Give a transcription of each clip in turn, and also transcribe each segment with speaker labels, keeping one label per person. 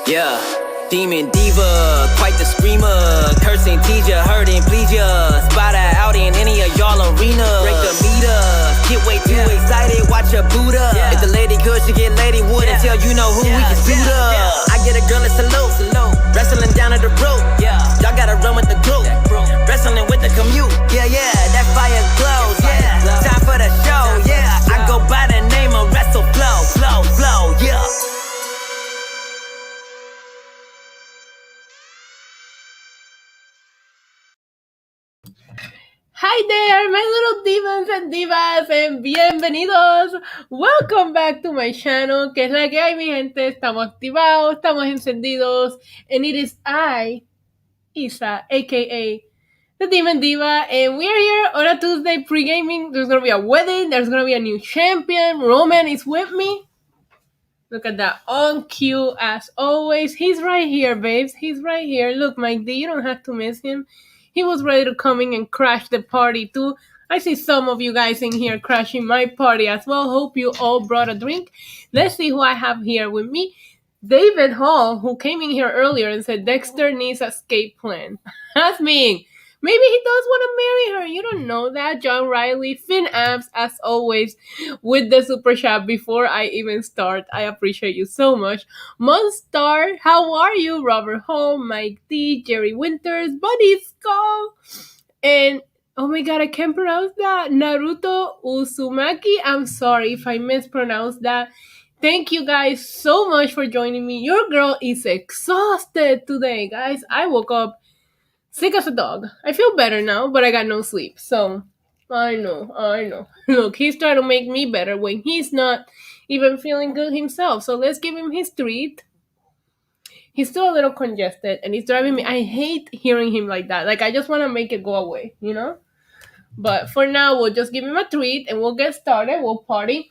Speaker 1: Yeah, demon diva, quite the screamer. Cursing, tease ya, hurting, please ya. Spot her out in any of y'all arena. Break the meter, get way too excited, watch her boot up. If the lady good, she get lady wood until you know who we can suit up. I get a girl a salute, wrestling down at the rope. Y'all gotta run with the group, wrestling with the commute. Yeah, that fire glows. Time for the show. I go by the name of Wrestle Flow. Yeah.
Speaker 2: Hi there, my little divas and divas, and bienvenidos. Welcome back to my channel. Que es la que hay, mi gente. Estamos activados, estamos encendidos, and it is I, Isa, aka the Demon Diva, and we are here on a Tuesday pre-gaming. There's gonna be a wedding. There's gonna be a new champion. Roman is with me. Look at that, on cue as always. He's right here, babes. He's right here. Look, Mike D, you don't have to miss him. He was ready to come in and crash the party too. I see some of you guys in here crashing my party as well. Hope you all brought a drink. Let's see who I have here with me. David Hall, who came in here earlier and said Dexter needs a escape plan. That's me. Maybe he does want to marry her. You don't know that. John Riley, Finn Abs, as always, with the super chat before I even start. I appreciate you so much. Monstar, how are you? Robert Hall, Mike D, Jerry Winters, Buddy Skull, and oh my god, I can't pronounce that. Naruto Uzumaki. I'm sorry if I mispronounced that. Thank you guys so much for joining me. Your girl is exhausted today, guys. I woke up sick as a dog. I feel better now, but I got no sleep. So, I know. Look, he's trying to make me better when he's not even feeling good himself. So let's give him his treat. He's still a little congested and he's driving me. I hate hearing him like that. Like, I just want to make it go away, you know? But for now, we'll just give him a treat and we'll get started. We'll party.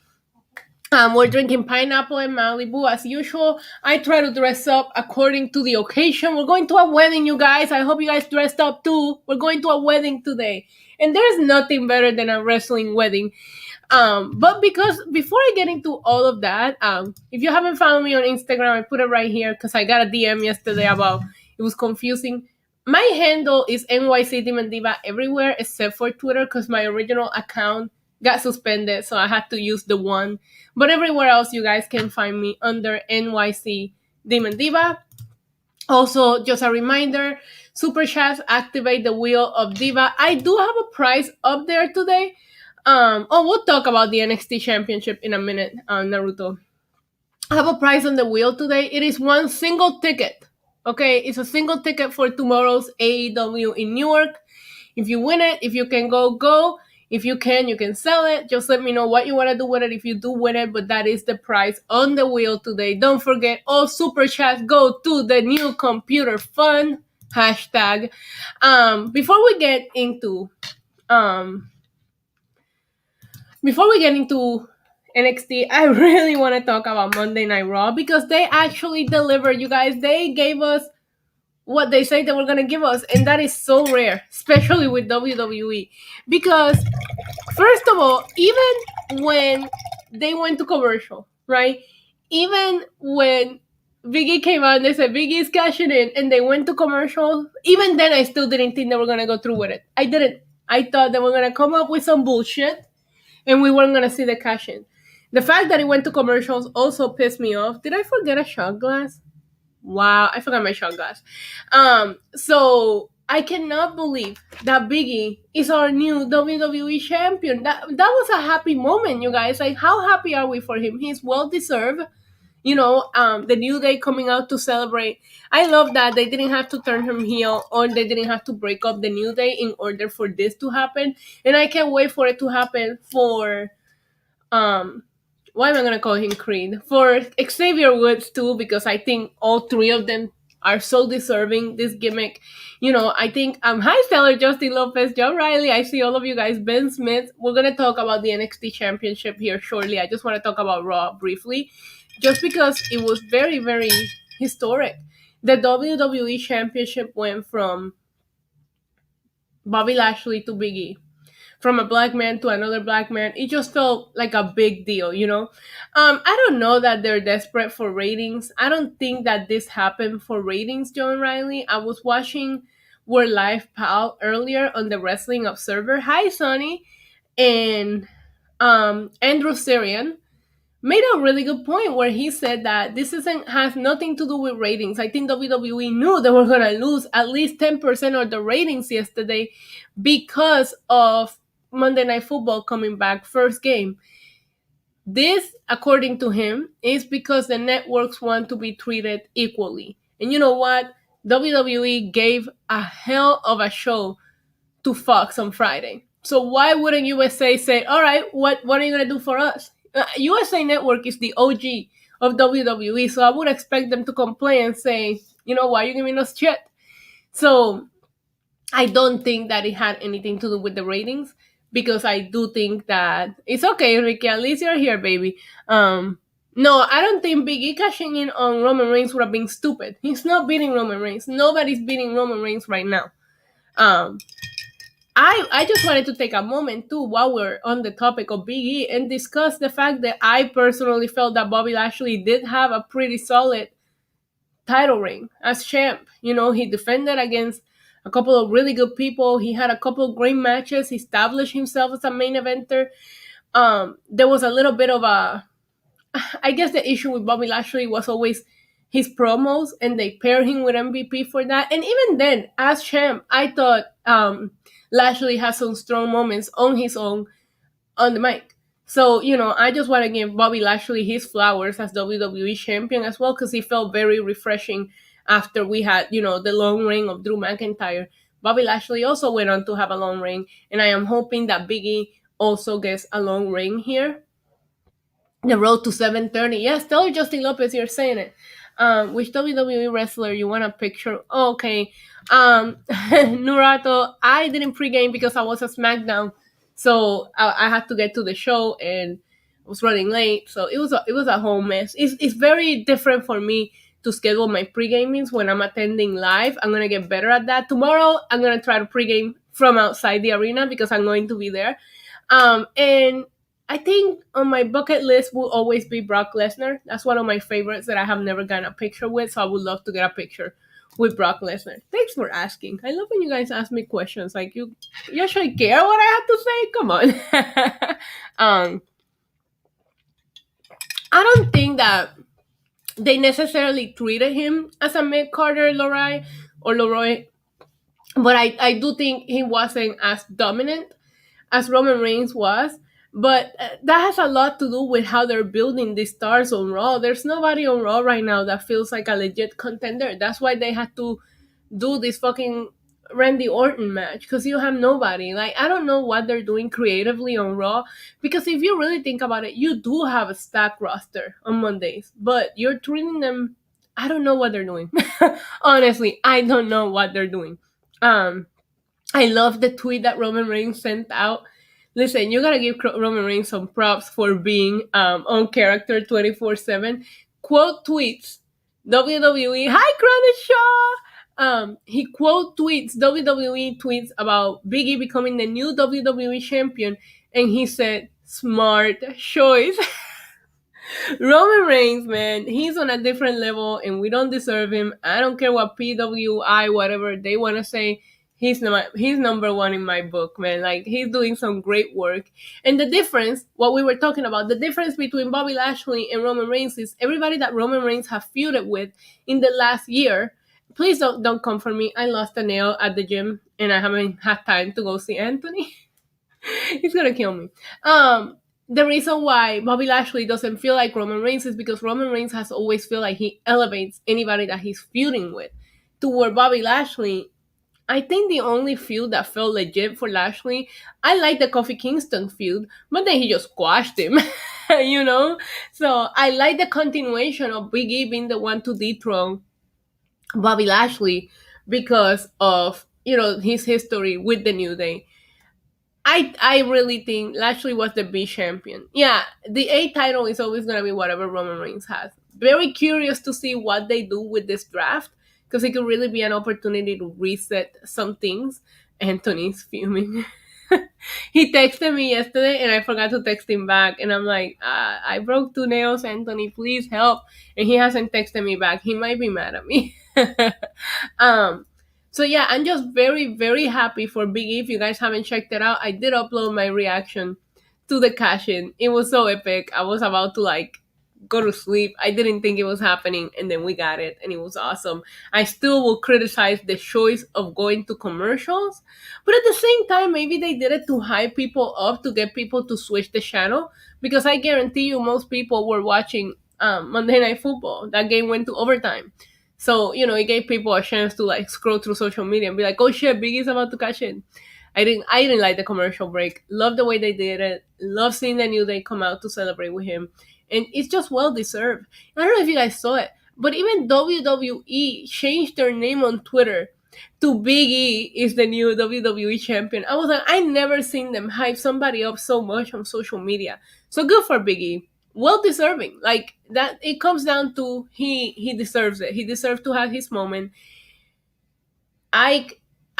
Speaker 2: We're drinking pineapple and Malibu as usual. I try to dress up according to the occasion. We're going to a wedding, you guys. I hope you guys dressed up too. We're going to a wedding today. And there's nothing better than a wrestling wedding. But because before I get into all of that, if you haven't followed me on Instagram, I put it right here because I got a DM yesterday about it was confusing. My handle is NYC Demon Diva everywhere except for Twitter because my original account got suspended, so I had to use the one. But everywhere else, you guys can find me under NYC Demon Diva. Also, just a reminder, Super Chats activate the Wheel of Diva. I do have a prize up there today. We'll talk about the NXT Championship in a minute, Naruto. I have a prize on the wheel today. It is one single ticket. Okay, it's a single ticket for tomorrow's AEW in Newark. If you win it, if you can go. If you can sell it. Just let me know what you want to do with it if you do win it. But that is the prize on the wheel today. Don't forget, all super chats go to the new computer fund hashtag. Before we get into NXT, I really want to talk about Monday Night Raw because they actually delivered, you guys. They gave us what they say they were going to give us, and that is so rare, especially with WWE. Because, first of all, even when they went to commercial, right? Even when Big E came out and they said Big E's cashing in, and they went to commercial, even then I still didn't think they were going to go through with it. I didn't. I thought they were going to come up with some bullshit, and we weren't going to see the cash in. The fact that it went to commercials also pissed me off. Did I forget a shot glass? Wow, I forgot my shot glass. So I cannot believe that Big E is our new WWE champion. That was a happy moment, you guys. Like, how happy are we for him? He's well deserved. You know, the New Day coming out to celebrate. I love that they didn't have to turn him heel or they didn't have to break up the New Day in order for this to happen. And I can't wait for it to happen for why am I gonna call him Creed? For Xavier Woods too, because I think all three of them are so deserving this gimmick. You know, I think hi Stellar, Justin Lopez, John Riley. I see all of you guys. Ben Smith. We're gonna talk about the NXT Championship here shortly. I just want to talk about Raw briefly, just because it was very, very historic. The WWE Championship went from Bobby Lashley to Big E. from a black man to another black man. It just felt like a big deal, you know? I don't know that they're desperate for ratings. I don't think that this happened for ratings, John Riley. I was watching We're Live Pal earlier on the Wrestling Observer. Hi, Sonny. And Andrew Syrian made a really good point where he said that this isn't has nothing to do with ratings. I think WWE knew they were gonna lose at least 10% of the ratings yesterday because of Monday Night Football coming back first game. This, according to him, is because the networks want to be treated equally. And you know what? WWE gave a hell of a show to Fox on Friday. So why wouldn't USA say, all right, what are you going to do for us? USA Network is the OG of WWE, so I would expect them to complain and say, you know, why are you giving us shit? So I don't think that it had anything to do with the ratings, because I do think that it's okay, Ricky, at least you're here, baby. No, I don't think Big E cashing in on Roman Reigns would have been stupid. He's not beating Roman Reigns. Nobody's beating Roman Reigns right now. I just wanted to take a moment too while we're on the topic of Big E and discuss the fact that I personally felt that Bobby Lashley did have a pretty solid title reign as champ. You know, he defended against a couple of really good people. He had a couple of great matches. He established himself as a main eventer. There was a little bit of I guess the issue with Bobby Lashley was always his promos, and they paired him with MVP for that. And even then, as champ, I thought Lashley has some strong moments on his own on the mic. So, you know, I just want to give Bobby Lashley his flowers as WWE champion as well, because he felt very refreshing after we had, you know, the long reign of Drew McIntyre. Bobby Lashley also went on to have a long reign, and I am hoping that Big E also gets a long reign here. The road to 730. Yes, tell Justin Lopez you're saying it. Which WWE wrestler you want a picture? Okay. Nurato, I didn't pregame because I was at SmackDown. So I had to get to the show and I was running late. So it was a whole mess. It's very different for me to schedule my pre-gamings when I'm attending live. I'm gonna get better at that. Tomorrow I'm gonna try to pregame from outside the arena because I'm going to be there. And I think on my bucket list will always be Brock Lesnar. That's one of my favorites that I have never gotten a picture with, so I would love to get a picture with Brock Lesnar. Thanks for asking. I love when you guys ask me questions. Like, you actually care what I have to say? Come on. I don't think that they necessarily treated him as a mid-Carter Leroy, but I do think he wasn't as dominant as Roman Reigns was. But that has a lot to do with how they're building these stars on Raw. There's nobody on Raw right now that feels like a legit contender. That's why they had to do this fucking Randy Orton match, because you have nobody. Like, I don't know what they're doing creatively on Raw, because if you really think about it, you do have a stacked roster on Mondays, but you're treating them, I don't know what they're doing. Honestly, I don't know what they're doing. I love the tweet that Roman Reigns sent out. Listen, you gotta give Roman Reigns some props for being on character 24/7. Quote tweets WWE. Hi, Crowder Shaw. He quote tweets WWE tweets about Big E becoming the new WWE champion, and he said, "Smart choice." Roman Reigns, man, he's on a different level, and we don't deserve him. I don't care what PWI, whatever they want to say. He's number one in my book, man. Like, he's doing some great work. And the difference, what we were talking about, the difference between Bobby Lashley and Roman Reigns is everybody that Roman Reigns have feuded with in the last year. Please don't come for me. I lost a nail at the gym, and I haven't had time to go see Anthony. He's gonna kill me. The reason why Bobby Lashley doesn't feel like Roman Reigns is because Roman Reigns has always feel like he elevates anybody that he's feuding with. To where Bobby Lashley, I think the only feud that felt legit for Lashley, I like the Kofi Kingston feud, but then he just squashed him, you know? So I like the continuation of Big E being the one to dethrone Bobby Lashley because of, you know, his history with the New Day. I really think Lashley was the B champion. Yeah, the A title is always going to be whatever Roman Reigns has. Very curious to see what they do with this draft, because it could really be an opportunity to reset some things. Anthony's fuming. He texted me yesterday and I forgot to text him back. And I'm like, I broke 2 nails, Anthony. Please help. And he hasn't texted me back. He might be mad at me. um, so yeah, I'm just very, very happy for Big E. If you guys haven't checked it out, I did upload my reaction to the cash in. It was so epic. I was about to like go to sleep. I didn't think it was happening, and then we got it, and it was awesome. I still will criticize the choice of going to commercials, but at the same time, maybe they did it to hype people up to get people to switch the channel. Because I guarantee you, most people were watching Monday Night Football. That game went to overtime. So, it gave people a chance to like scroll through social media and be like, oh shit, Biggie's about to cash in. I didn't like the commercial break. Love the way they did it. Love seeing the New Day come out to celebrate with him. And it's just well deserved. I don't know if you guys saw it, but even WWE changed their name on Twitter to Big E is the new WWE champion. I was like, I never seen them hype somebody up so much on social media. So good for Big E. Well deserving. Like that, it comes down to he deserves it. He deserves to have his moment.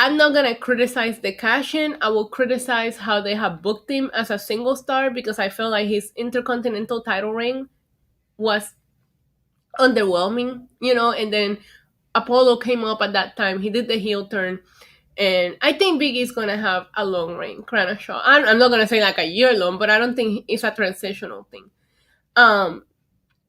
Speaker 2: I'm not gonna criticize the cash in. I will criticize how they have booked him as a single star because I feel like his intercontinental title reign was underwhelming, and then Apollo came up at that time. He did the heel turn. And I think Big E's gonna have a long reign, kind of short. I'm not gonna say like a year long, but I don't think it's a transitional thing. Um,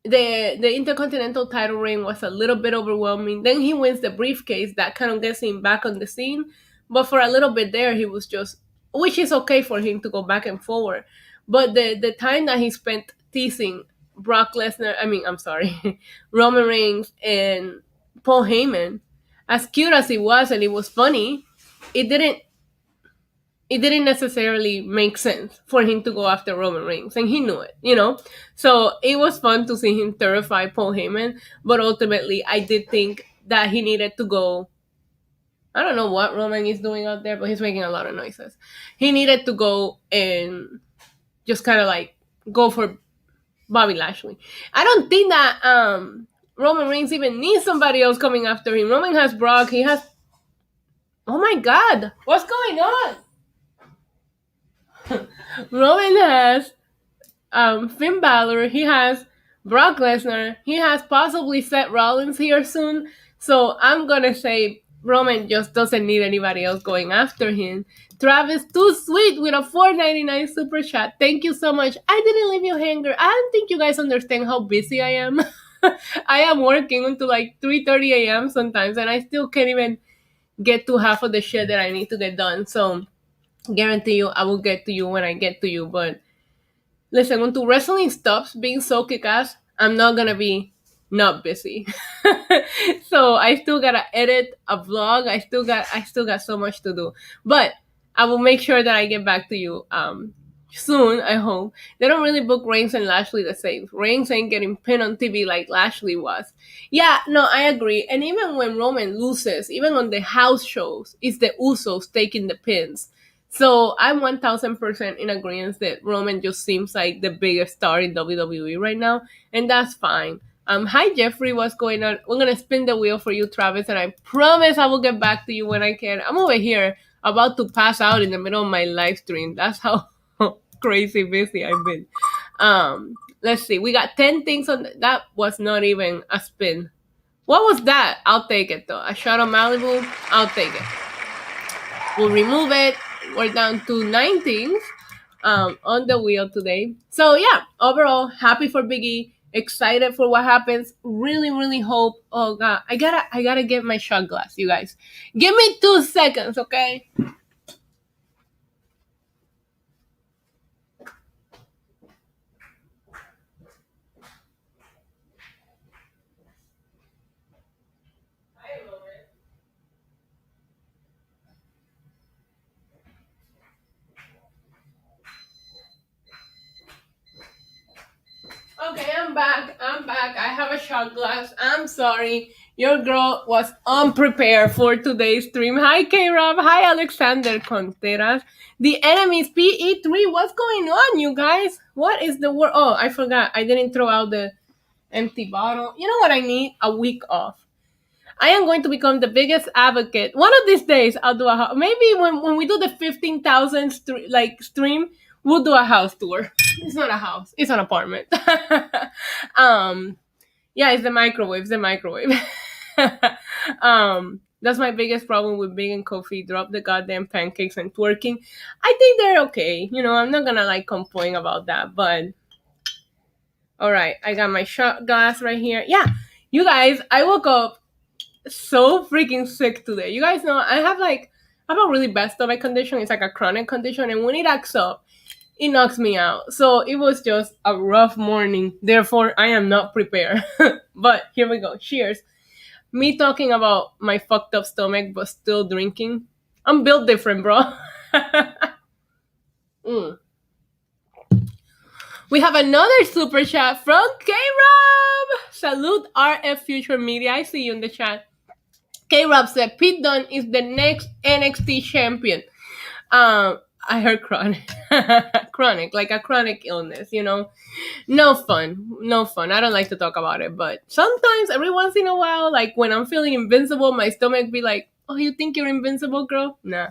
Speaker 2: the Intercontinental title reign was a little bit overwhelming. Then he wins the briefcase, that kind of gets him back on the scene. But for a little bit there, he was just, which is okay for him to go back and forward. But the time that he spent teasing Brock Lesnar, I'm sorry, Roman Reigns and Paul Heyman, as cute as it was and it was funny, it didn't necessarily make sense for him to go after Roman Reigns, and he knew it. So it was fun to see him terrify Paul Heyman, but ultimately, I did think that he needed to go. I don't know what Roman is doing out there, but he's making a lot of noises. He needed to go and just kind of like go for Bobby Lashley. I don't think that Roman Reigns even needs somebody else coming after him. Roman has Brock. He has. Oh my God, what's going on? Roman has Finn Balor. He has Brock Lesnar. He has possibly Seth Rollins here soon. So I'm gonna say Roman just doesn't need anybody else going after him. Travis, too sweet with a $4.99 super chat. Thank you so much. I didn't leave you hanging. I don't think you guys understand how busy I am. I am working until like 3:30 a.m. sometimes, and I still can't even get to half of the shit that I need to get done. So guarantee you I will get to you when I get to you. But listen, until wrestling stops being so kick-ass, I'm not gonna be not busy. So I still gotta edit a vlog. I still got so much to do. But I will make sure that I get back to you soon, I hope. They don't really book Reigns and Lashley the same. Reigns ain't getting pinned on TV like Lashley was. Yeah, no, I agree. And even when Roman loses, even on the house shows, it's the Usos taking the pins. So I'm 1000% in agreement that Roman just seems like the biggest star in WWE right now, and that's fine. Hi Jeffrey, what's going on? We're gonna spin the wheel for you, Travis, and I promise I will get back to you when I can. I'm over here about to pass out in the middle of my live stream. That's how crazy busy I've been. Let's see. We got 10 things on that was not even a spin. What was that? I'll take it though. A shot of Malibu. I'll take it. We'll remove it. We're down to 9 things on the wheel today. So yeah, overall, happy for Big E. Excited for what happens. Really, really hope. Oh God, I gotta get my shot glass, you guys. Give me 2 seconds, okay? Okay, I'm back. I have a shot glass. I'm sorry. Your girl was unprepared for today's stream. Hi, K-Rob. Hi, Alexander Contreras. The enemy's PE3. What's going on, you guys? What is the word? Oh, I forgot. I didn't throw out the empty bottle. You know what I need? A week off. I am going to become the biggest advocate. One of these days, I'll do a house. Maybe when we do the 15,000 stream, we'll do a house tour. It's not a house; it's an apartment. um, yeah, it's the microwave. It's the microwave. That's my biggest problem with Big and Kofi. Drop the goddamn pancakes and twerking. I think they're okay. You know, I'm not gonna like complain about that, but all right, I got my shot glass right here. Yeah, you guys, I woke up so freaking sick today. You guys know I have a really bad stomach condition. It's like a chronic condition, and when it acts up, it knocks me out. So it was just a rough morning. Therefore, I am not prepared. But here we go. Cheers. Me talking about my fucked up stomach, but still drinking. I'm built different, bro. Mm. We have another super chat from K-Rob. Salute RF Future Media. I see you in the chat. K-Rob said Pete Dunne is the next NXT champion. I heard chronic. Chronic, like a chronic illness, you know? No fun. I don't like to talk about it, but sometimes, every once in a while, like when I'm feeling invincible, my stomach be like, oh, you think you're invincible, girl? Nah.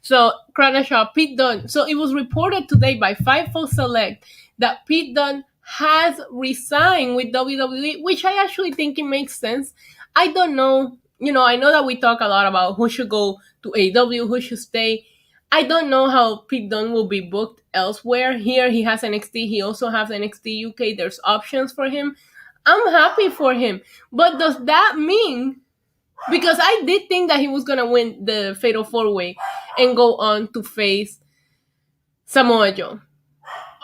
Speaker 2: So, Cronashaw, Pete Dunne. So, it was reported today by Fightful Select that Pete Dunne has resigned with WWE, which I actually think it makes sense. I don't know. You know, I know that we talk a lot about who should go to AEW, who should stay. I don't know how Pete Dunne will be booked elsewhere. Here, he has NXT. He also has NXT UK. There's options for him. I'm happy for him. But does that mean... Because I did think that he was going to win the Fatal 4-Way and go on to face Samoa Joe.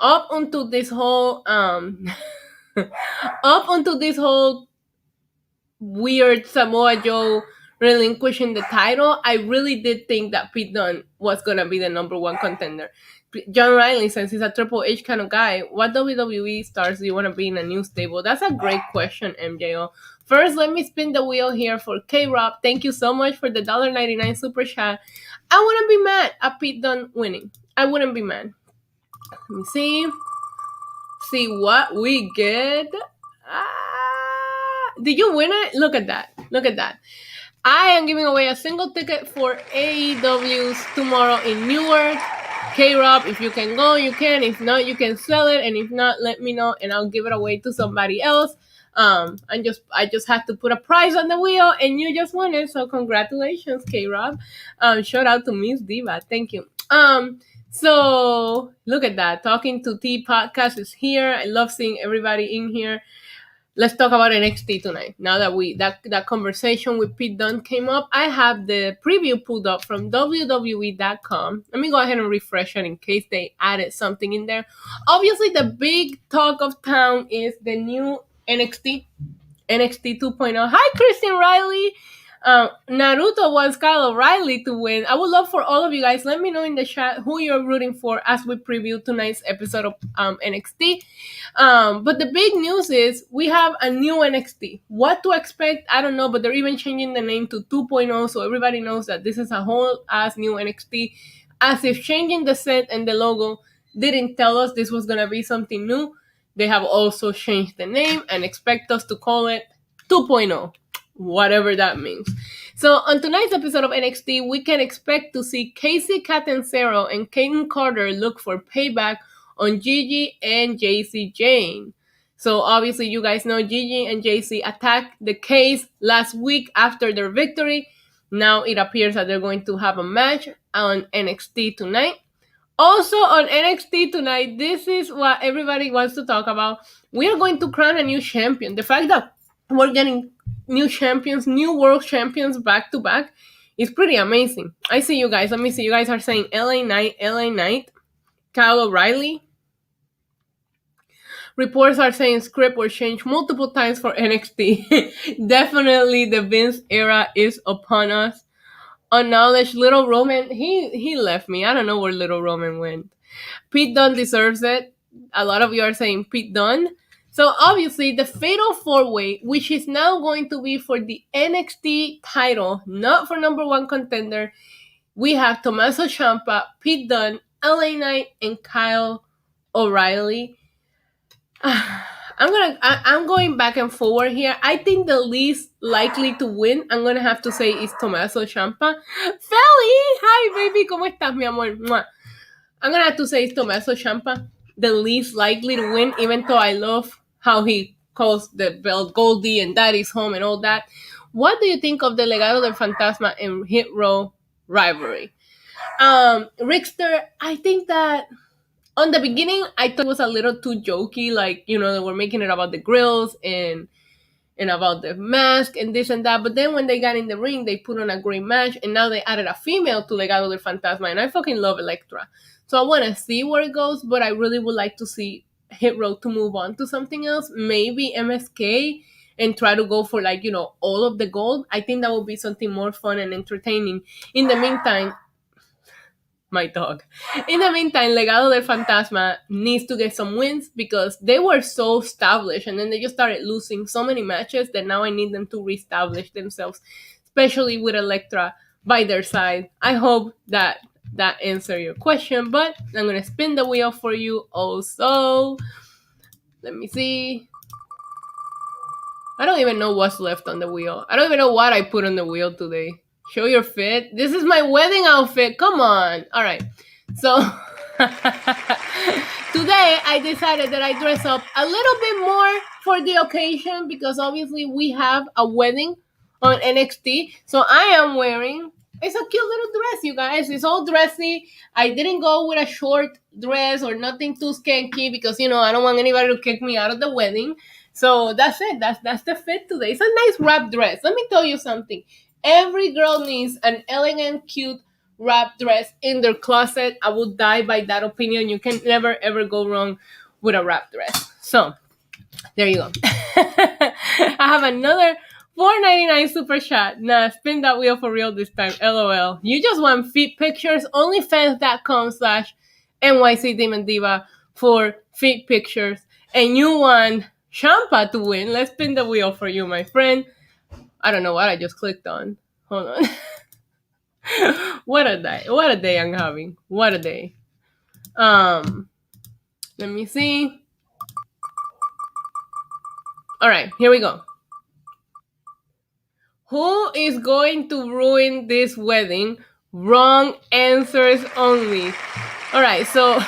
Speaker 2: Up until this whole... up until this whole weird Samoa Joe relinquishing the title, I really did think that Pete Dunne was going to be the number one contender. John Riley says he's a Triple H kind of guy. What WWE stars do you want to be in a new stable? That's a great question, MJO. First, let me spin the wheel here for K-Rob. Thank you so much for the $1.99 super chat. I wouldn't be mad at Pete Dunne winning. I wouldn't be mad. Let me see. See what we get. Did you win it? Look at that. Look at that. I am giving away a single ticket for AEW's tomorrow in Newark. K-Rob, if you can go, you can. If not, you can sell it. And if not, let me know and I'll give it away to somebody else. I just had to put a prize on the wheel and you just won it. So congratulations, K-Rob. Shout out to Miss Diva. Thank you. So look at that. Talking to T podcast is here. I love seeing everybody in here. Let's talk about NXT tonight. Now that that conversation with Pete Dunne came up, I have the preview pulled up from WWE.com. Let me go ahead and refresh it in case they added something in there. Obviously, the big talk of town is the new NXT 2.0. Hi, Christian Riley. Naruto wants Kyle O'Reilly to win. I would love for all of you guys, let me know in the chat who you're rooting for as we preview tonight's episode of NXT. But the big news is we have a new NXT. What to expect, I don't know, but they're even changing the name to 2.0 so everybody knows that this is a whole ass new NXT. As if changing the set and the logo didn't tell us this was going to be something new. They have also changed the name and expect us to call it 2.0. Whatever that means. So on tonight's episode of NXT, we can expect to see Casey Catanzaro and Kaden Carter look for payback on Gigi and JC Jane. So obviously you guys know Gigi and JC attacked the case last week after their victory. Now it appears that they're going to have a match on NXT tonight. Also on NXT tonight, this is what everybody wants to talk about. We are going to crown a new champion. The fact that we're getting new champions, new world champions back to back is pretty amazing. I see you guys. Let me see. You guys are saying LA Knight, Kyle O'Reilly. Reports are saying script was changed multiple times for NXT. Definitely the Vince era is upon us. Unknowledged Little Roman, he left me. I don't know where Little Roman went. Pete Dunne deserves it. A lot of you are saying Pete Dunne. So obviously the Fatal 4-Way, which is now going to be for the NXT title, not for number one contender, we have Tommaso Ciampa, Pete Dunne, LA Knight, and Kyle O'Reilly. I'm going back and forward here. I think the least likely to win, I'm gonna have to say, is Tommaso Ciampa. Feli, hi baby, ¿cómo estás, mi amor? Mwah. I'm gonna have to say it's Tommaso Ciampa, the least likely to win, even though I love how he calls the belt Goldie and Daddy's home and all that. What do you think of the Legado del Fantasma and Hit Row rivalry? Rickster, I think that on the beginning, I thought it was a little too jokey. Like, they were making it about the grills and about the mask and this and that. But then when they got in the ring, they put on a great match, and now they added a female to Legado del Fantasma, and I fucking love Elektra. So I want to see where it goes, but I really would like to see Hit Row to move on to something else. Maybe MSK and try to go for, like, all of the gold. I think that would be something more fun and entertaining. In the meantime, my dog. In the meantime, Legado del Fantasma needs to get some wins because they were so established and then they just started losing so many matches that now I need them to reestablish themselves, especially with Elektra by their side. I hope that answers your question, but I'm going to spin the wheel for you also. Let me see. I don't even know what's left on the wheel. I don't even know what I put on the wheel today. Show your fit. This is my wedding outfit. Come on. All right. So today I decided that I dress up a little bit more for the occasion because obviously we have a wedding on NXT. So I am wearing, it's a cute little dress, you guys. It's all dressy. I didn't go with a short dress or nothing too skanky because, I don't want anybody to kick me out of the wedding. So that's it. That's the fit today. It's a nice wrap dress. Let me tell you something. Every girl needs an elegant, cute wrap dress in their closet. I would die by that opinion. You can never, ever go wrong with a wrap dress. So, there you go. I have another $4.99 super chat. Nah, spin that wheel for real this time. LOL. You just want feet pictures? Onlyfans.com/NYC Demon Diva for feet pictures. And you want Ciampa to win? Let's spin the wheel for you, my friend. I don't know what I just clicked on. Hold on. What a day. What a day I'm having. What a day. Let me see. All right, here we go. Who is going to ruin this wedding? Wrong answers only. All right, so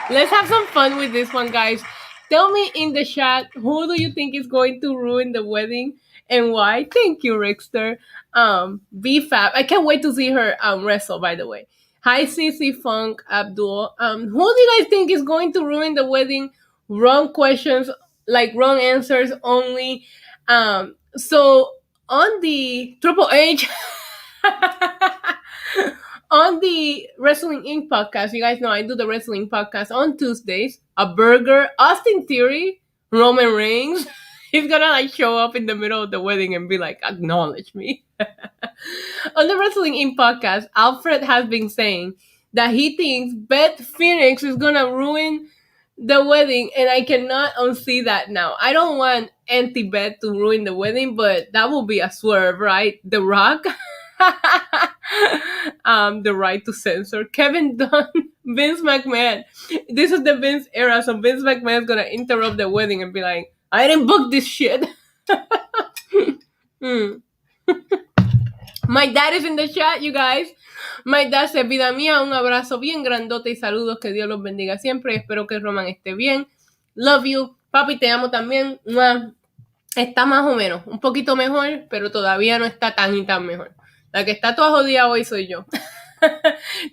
Speaker 2: let's have some fun with this one, guys. Tell me in the chat, who do you think is going to ruin the wedding and why? Thank you, Rickster. BFAB. I can't wait to see her wrestle, by the way. Hi, CC Funk Abdul. Who do you guys think is going to ruin the wedding? Wrong questions, like wrong answers only. So on the Triple H on the Wrestling Inc. podcast, you guys know I do the Wrestling podcast on Tuesdays. A burger, Austin Theory, Roman Reigns. He's gonna show up in the middle of the wedding and be like, acknowledge me. On the Wrestling Inc. podcast, Alfred has been saying that he thinks Beth Phoenix is gonna ruin the wedding, and I cannot unsee that now. I don't want Auntie Beth to ruin the wedding, but that will be a swerve, right? The Rock. The right to censor. Kevin Dunn, Vince McMahon. This is the Vince era, so Vince McMahon is gonna interrupt the wedding and be like, I didn't book this shit. My dad is in the chat, you guys. My dad said, vida mía, un abrazo bien grandote y saludos, que Dios los bendiga siempre. Espero que Roman esté bien. Love you. Papi, te amo también. Está más o menos, un poquito mejor, pero todavía no está tan y tan mejor. La que está toda jodida hoy soy yo.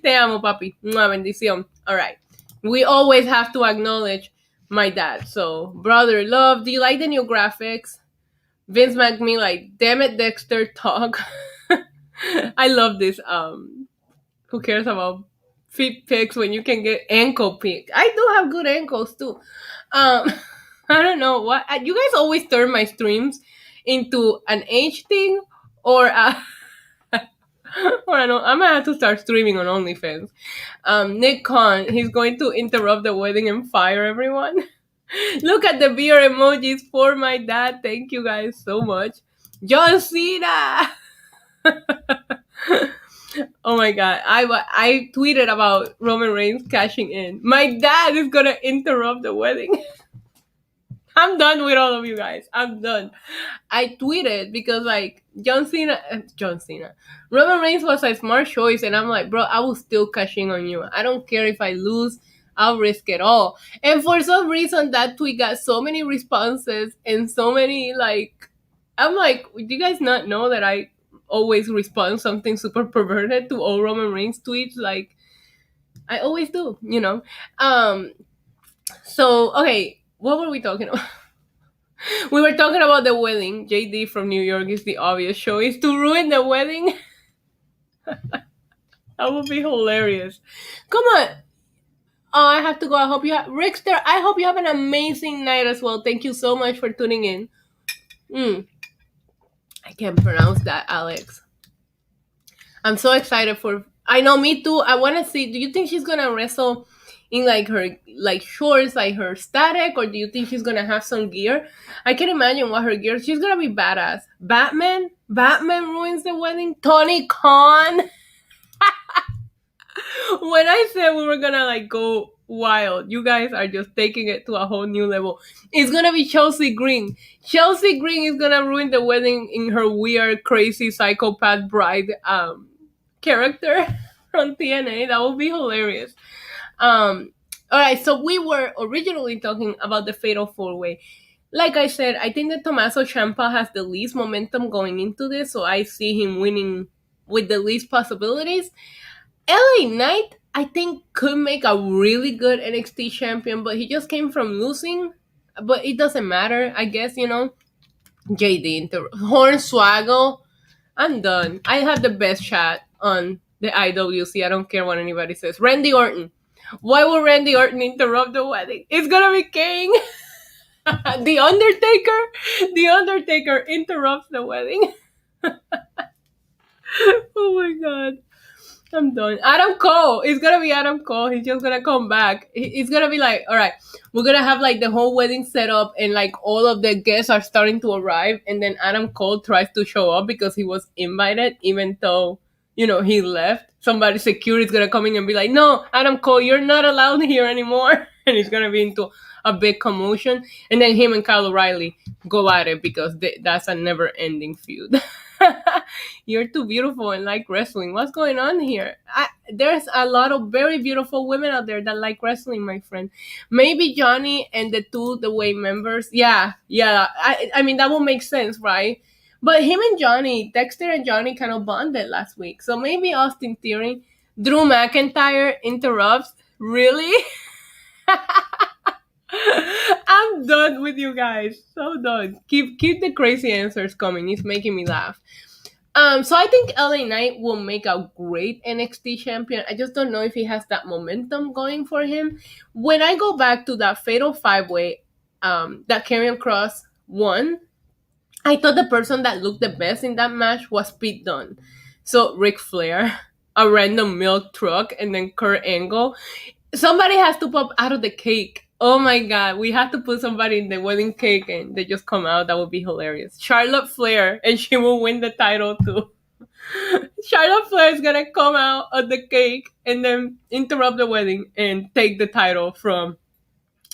Speaker 2: Te amo, papi. Una bendición. All right. We always have to acknowledge my dad. So, brother, love. Do you like the new graphics? Vince McMahon, like, damn it, Dexter, talk. I love this. Who cares about feet pics when you can get ankle pic? I do have good ankles too. I don't know what. You guys always turn my streams into an age thing or or I don't. I'm gonna have to start streaming on OnlyFans. Nick Khan, he's going to interrupt the wedding and fire everyone. Look at the beer emojis for my dad. Thank you guys so much. John Cena. Oh my god. I tweeted about Roman Reigns cashing in. My dad is gonna interrupt the wedding. I'm done with all of you guys. I'm done. I tweeted because like John Cena, Roman Reigns was a smart choice, and I'm like, bro, I will still cash in on you. I don't care if I lose. I'll risk it all. And for some reason, that tweet got so many responses and so many like, I'm like, do you guys not know that I always respond something super perverted to all Roman Reigns tweets? Like, I always do, you know. Um. So okay, what were we talking about? We were talking about the wedding. JD from New York is the obvious choice to ruin the wedding. That would be hilarious. Come on. Oh, I have to go. I hope you have Rickster. I hope you have an amazing night as well. Thank you so much for tuning in. I can't pronounce that, Alex. I'm so excited for. I know, me too. I want to see. Do you think she's gonna wrestle in like her like shorts, like her static, or do you think she's gonna have some gear? I can imagine what her gear. She's gonna be badass. Batman ruins the wedding. Tony Khan. When I said we were gonna like go wild, you guys are just taking it to a whole new level. It's gonna be Chelsea Green. Chelsea Green is gonna ruin the wedding in her weird, crazy psychopath bride character from TNA. That would be hilarious. All right, so we were originally talking about the Fatal 4-Way. Like I said, I think that Tommaso Ciampa has the least momentum going into this, so I see him winning with the least possibilities. LA Knight, I think, could make a really good NXT champion, but he just came from losing. But it doesn't matter, I guess, you know. JD, Hornswoggle, I'm done. I have the best chat on the IWC. I don't care what anybody says. Randy Orton. Why would Randy Orton interrupt the wedding? It's gonna be King. The Undertaker. The Undertaker interrupts the wedding. Oh my god. I'm done. Adam Cole. It's gonna be Adam Cole. He's just gonna come back. It's gonna be like, all right, we're gonna have like the whole wedding set up, and like all of the guests are starting to arrive, and then Adam Cole tries to show up because he was invited, even though he left. Somebody security is gonna come in and be like, no, Adam Cole, you're not allowed here anymore, and it's gonna be into a big commotion, and then him and Kyle O'Reilly go at it because that's a never-ending feud. You're too beautiful and like wrestling. What's going on here? There's a lot of very beautiful women out there that like wrestling, my friend. Maybe Johnny and the Way members. Yeah. I mean, that will make sense, right? But him and Johnny, Dexter and Johnny kind of bonded last week. So maybe Austin Theory, Drew McIntyre interrupts. Really? I'm done with you guys. So done. Keep the crazy answers coming. It's making me laugh. So I think LA Knight will make a great NXT champion. I just don't know if he has that momentum going for him. When I go back to that Fatal 5-Way that Karrion Kross won, I thought the person that looked the best in that match was Pete Dunne. So Ric Flair, a random milk truck, and then Kurt Angle. Somebody has to pop out of the cake. Oh my god, we have to put somebody in the wedding cake and they just come out. That would be hilarious. Charlotte Flair, and she will win the title too. Charlotte Flair is gonna come out of the cake and then interrupt the wedding and take the title from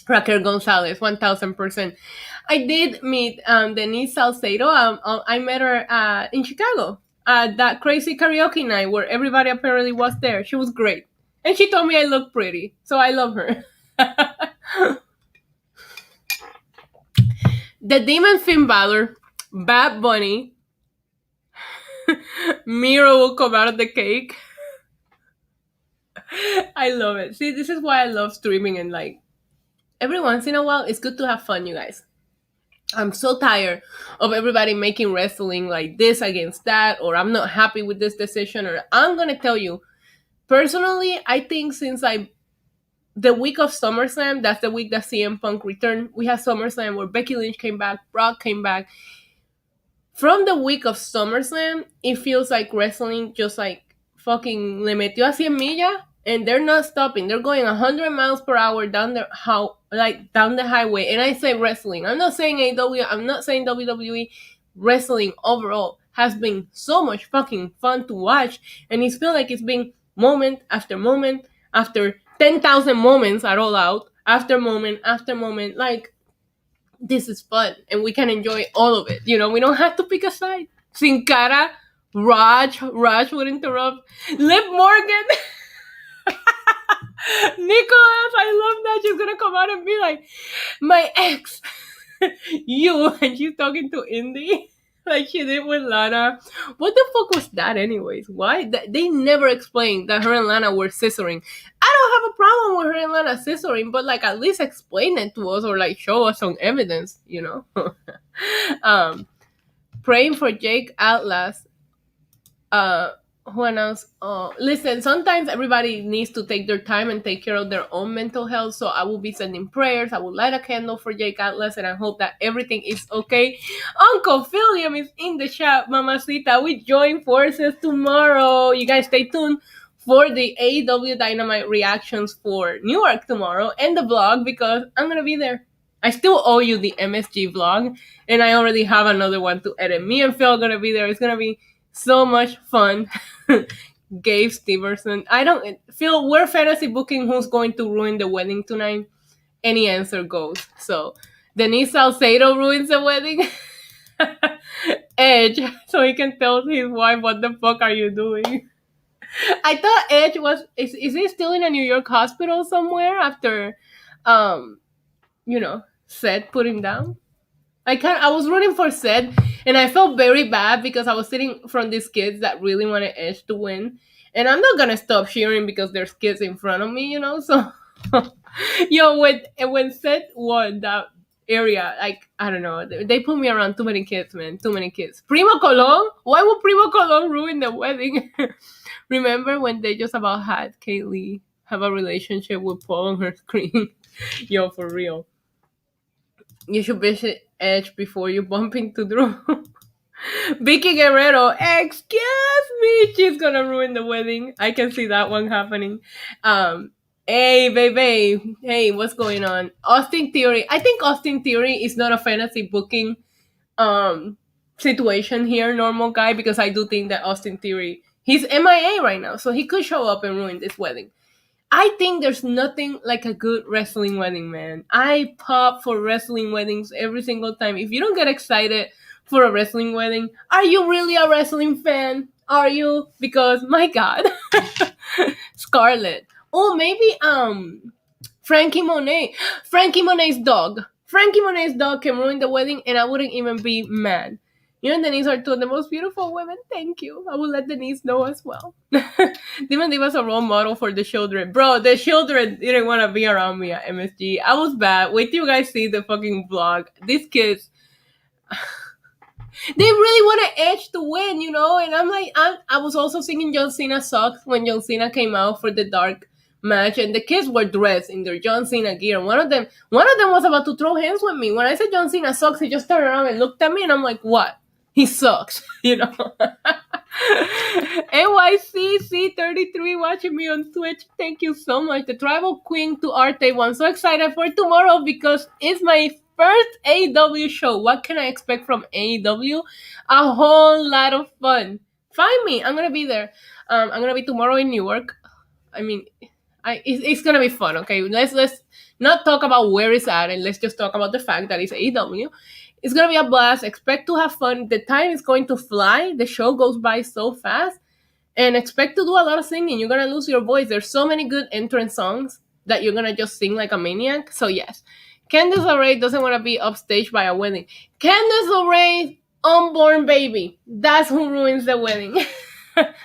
Speaker 2: Raquel Gonzalez, 1000%. I did meet Denise Salcedo. I met her in Chicago at that crazy karaoke night where everybody apparently was there. She was great. And she told me I look pretty. So I love her. The Demon Finn Balor, Bad Bunny, Miro will come out of the cake. I love it. See, this is why I love streaming, and like every once in a while, it's good to have fun, you guys. I'm so tired of everybody making wrestling like this against that, or I'm not happy with this decision, or I'm gonna tell you, personally, I think since the week of SummerSlam, that's the week that CM Punk returned. We had SummerSlam where Becky Lynch came back, Brock came back. From the week of SummerSlam, it feels like wrestling just like fucking le metió a 100 millas, and they're not stopping. They're going 100 miles per hour down the highway. And I say wrestling. I'm not saying AEW. I'm not saying WWE. Wrestling overall has been so much fucking fun to watch, and it feels like it's been moment after moment after 10,000 moments at All Out, after moment after moment. Like, this is fun and we can enjoy all of it. You know, we don't have to pick a side. Sin cara, Raj would interrupt. Liv Morgan. Nicholas, I love that. She's gonna come out and be like, my ex, you, and she's talking to Indy like she did with Lana. What the fuck was that, anyways? Why? They never explained that her and Lana were scissoring. I don't have a problem with her and Lana scissoring, but like at least explain it to us or like show us some evidence, you know? Praying for Jake Atlas. Who announced, listen, sometimes everybody needs to take their time and take care of their own mental health. So I will be sending prayers. I will light a candle for Jake Atlas, and I hope that everything is okay. Uncle Philium is in the chat, Mamacita. We join forces tomorrow. You guys stay tuned for the AEW Dynamite reactions for Newark tomorrow and the vlog because I'm going to be there. I still owe you the MSG vlog, and I already have another one to edit. Me and Phil are going to be there. It's going to be so much fun. Gabe Stevenson. I don't feel we're fantasy booking who's going to ruin the wedding tonight. Any answer goes. So Denise Salcedo ruins the wedding. Edge, so he can tell his wife, what the fuck are you doing? I thought Edge was is he still in a New York hospital somewhere after Seth put him down? I was rooting for Seth, and I felt very bad because I was sitting from these kids that really wanted Edge to win, and I'm not gonna stop cheering because there's kids in front of me, you know. So, when Seth won that area, like I don't know, they put me around too many kids, man, too many kids. Primo Colon, why would Primo Colon ruin the wedding? Remember when they just about had Kaylee have a relationship with Paul on her screen? Yo, for real. You should visit Edge before you bump into Drew. Vicky Guerrero, excuse me, she's gonna ruin the wedding. I can see that one happening. Hey, baby, hey, what's going on? Austin Theory. I think Austin Theory is not a fantasy booking situation here, normal guy, because I do think that Austin Theory, he's MIA right now, so he could show up and ruin this wedding. I think there's nothing like a good wrestling wedding, man. I pop for wrestling weddings every single time. If you don't get excited for a wrestling wedding, are you really a wrestling fan? Are you? Because my God, Scarlett. Oh, maybe Frankie Monet. Frankie Monet's dog. Frankie Monet's dog can ruin the wedding, and I wouldn't even be mad. You and Denise are two of the most beautiful women. Thank you. I will let Denise know as well. Demon Diva's a role model for the children. Bro, the children didn't want to be around me at MSG. I was bad. Wait till you guys see the fucking vlog. These kids, they really wanted Edge to win, you know? And I'm like, I was also singing John Cena Sucks when John Cena came out for the dark match, and the kids were dressed in their John Cena gear. One of them was about to throw hands with me. When I said John Cena Sucks, he just turned around and looked at me, and I'm like, what? He sucks, you know. NYCC33 watching me on Twitch. Thank you so much. The Tribal Queen to Arte one. So excited for tomorrow because it's my first AEW show. What can I expect from AEW? A whole lot of fun. Find me. I'm gonna be there. I'm gonna be tomorrow in Newark. I mean, it's gonna be fun. Okay, let's not talk about where it's at, and let's just talk about the fact that it's AEW. It's going to be a blast. Expect to have fun. The time is going to fly. The show goes by so fast. And expect to do a lot of singing. You're going to lose your voice. There's so many good entrance songs that you're going to just sing like a maniac. So, yes. Candice LeRae doesn't want to be upstaged by a wedding. Candice LeRae, unborn baby. That's who ruins the wedding.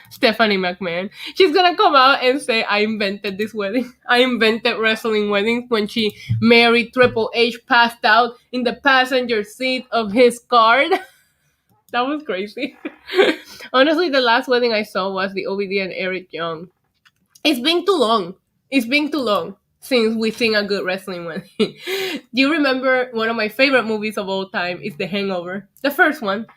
Speaker 2: Stephanie McMahon. She's gonna come out and say, I invented this wedding. I invented wrestling weddings when she married Triple H, passed out in the passenger seat of his car. That was crazy. Honestly, the last wedding I saw was the OVD and Eric Young. It's been too long. Since we sing a good wrestling wedding. Do you remember one of my favorite movies of all time is The Hangover? The first one.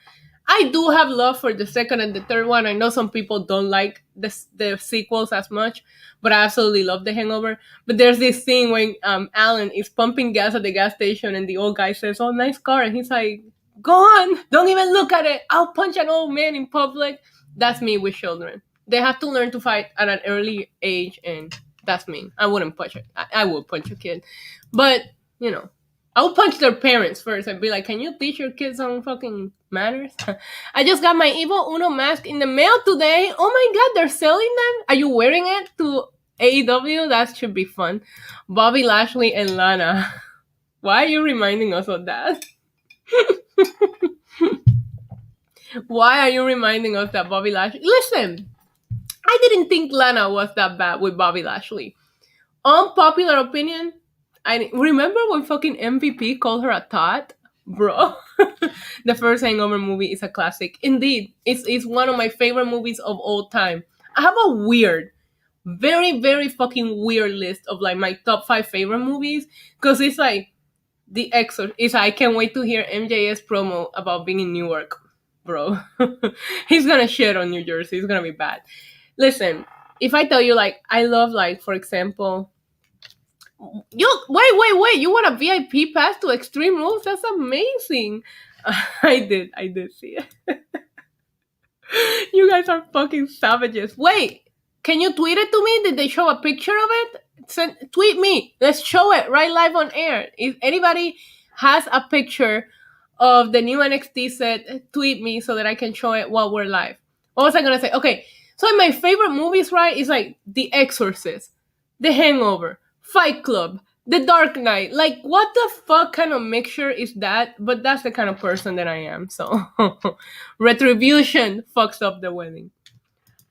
Speaker 2: I do have love for the second and the third one. I know some people don't like the sequels as much, but I absolutely love The Hangover. But there's this scene when Alan is pumping gas at the gas station and the old guy says, oh, nice car. And he's like, go on. Don't even look at it. I'll punch an old man in public. That's me with children. They have to learn to fight at an early age, and that's me. I wouldn't punch it. I would punch a kid. But, you know, I'll punch their parents first and be like, can you teach your kids some fucking manners? I just got my Evil Uno mask in the mail today. Oh my god, they're selling them? Are you wearing it to AEW? That should be fun. Bobby Lashley and Lana. Why are you reminding us of that? Why are you reminding us that Bobby Lashley? Listen, I didn't think Lana was that bad with Bobby Lashley. Unpopular opinion, I remember when fucking MVP called her a tot? Bro. The first Hangover movie is a classic. Indeed, it's one of my favorite movies of all time. I have a weird, very, very fucking weird list of like my top 5 favorite movies. Because it's like The Exorcist. It's I can't wait to hear MJS promo about being in Newark, bro. He's gonna shit on New Jersey. It's gonna be bad. Listen, if I tell you like I love like for example, you wait, you want a VIP pass to Extreme Rules? That's amazing. I did see it. You guys are fucking savages. Wait, can you tweet it to me? Did they show a picture of it? Tweet me. Let's show it right live on air. If anybody has a picture of the new NXT set, tweet me so that I can show it while we're live. What was I gonna say? Okay, so in my favorite movies, right, is like The Exorcist, The Hangover, Fight Club, The Dark Knight. Like, what the fuck kind of mixture is that? But that's the kind of person that I am. So, Retribution fucks up the wedding.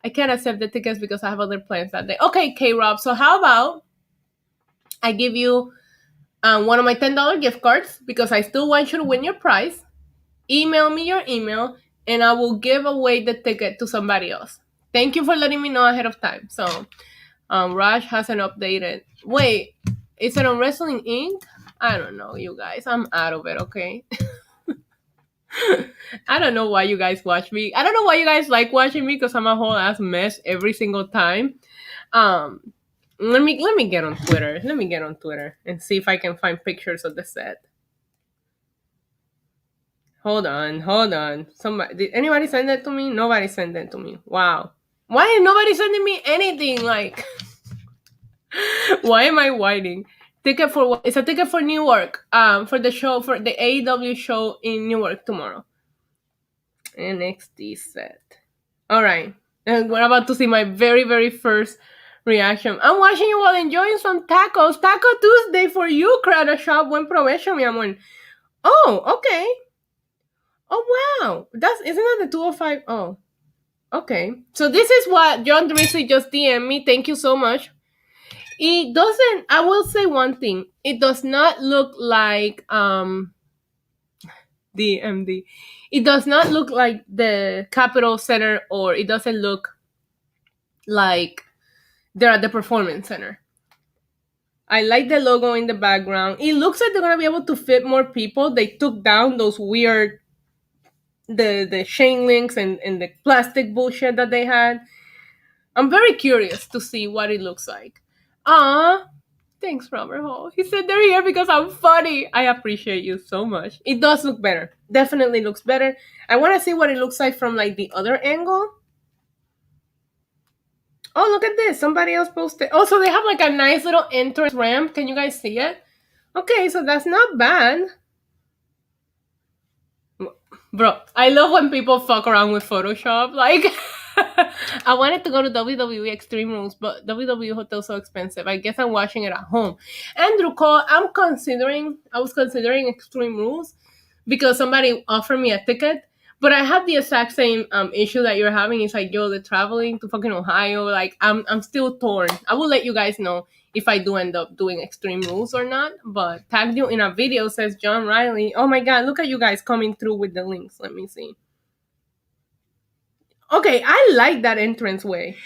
Speaker 2: I can't accept the tickets because I have other plans that day. Okay, K-Rob. So how about I give you one of my $10 gift cards because I still want you to win your prize. Email me your email and I will give away the ticket to somebody else. Thank you for letting me know ahead of time. So, Raj hasn't updated. Wait, is it on Wrestling Inc? I don't know, you guys. I'm out of it, okay? I don't know why you guys watch me. I don't know why you guys like watching me because I'm a whole ass mess every single time. Let me get on Twitter. Let me get on Twitter and see if I can find pictures of the set. Hold on. Did anybody send that to me? Nobody sent that to me. Wow. Why is nobody sending me anything? Like, why am I whining? Ticket for what? It's a ticket for Newark. For the show, for the AEW show in Newark tomorrow. NXT set. All right. And we're about to see my very, very first reaction. I'm watching you while enjoying some tacos. Taco Tuesday for you, Crowder Shop. Buen provecho, mi amor. Oh, okay. Oh, wow. Isn't that the 205? Oh, okay. So this is what John Drizzly just DM'd me. Thank you so much. It doesn't, I will say one thing. It does not look like, DMD. It does not look like the Capitol Center, or it doesn't look like they're at the Performance Center. I like the logo in the background. It looks like they're gonna be able to fit more people. They took down those weird the chain links and the plastic bullshit that they had. I'm very curious to see what it looks like. Thanks, Robert Hall. He said they're here because I'm funny. I appreciate you so much. It does look better. Definitely looks better. I want to see what it looks like from like the other angle. Oh, look at this. Somebody else posted. Oh, so they have like a nice little entrance ramp. Can you guys see it? Okay, so that's not bad. Bro, I love when people fuck around with Photoshop. Like, I wanted to go to WWE Extreme Rules, but WWE Hotel's so expensive. I guess I'm watching it at home. Andrew Cole, I was considering Extreme Rules because somebody offered me a ticket, but I have the exact same issue that you're having. It's like, yo, the traveling to fucking Ohio. Like, I'm still torn. I will let you guys know if I do end up doing Extreme Rules or not, but tagged you in a video, says John Riley. Oh my god, look at you guys coming through with the links. Let me see. Okay, I like that entrance way.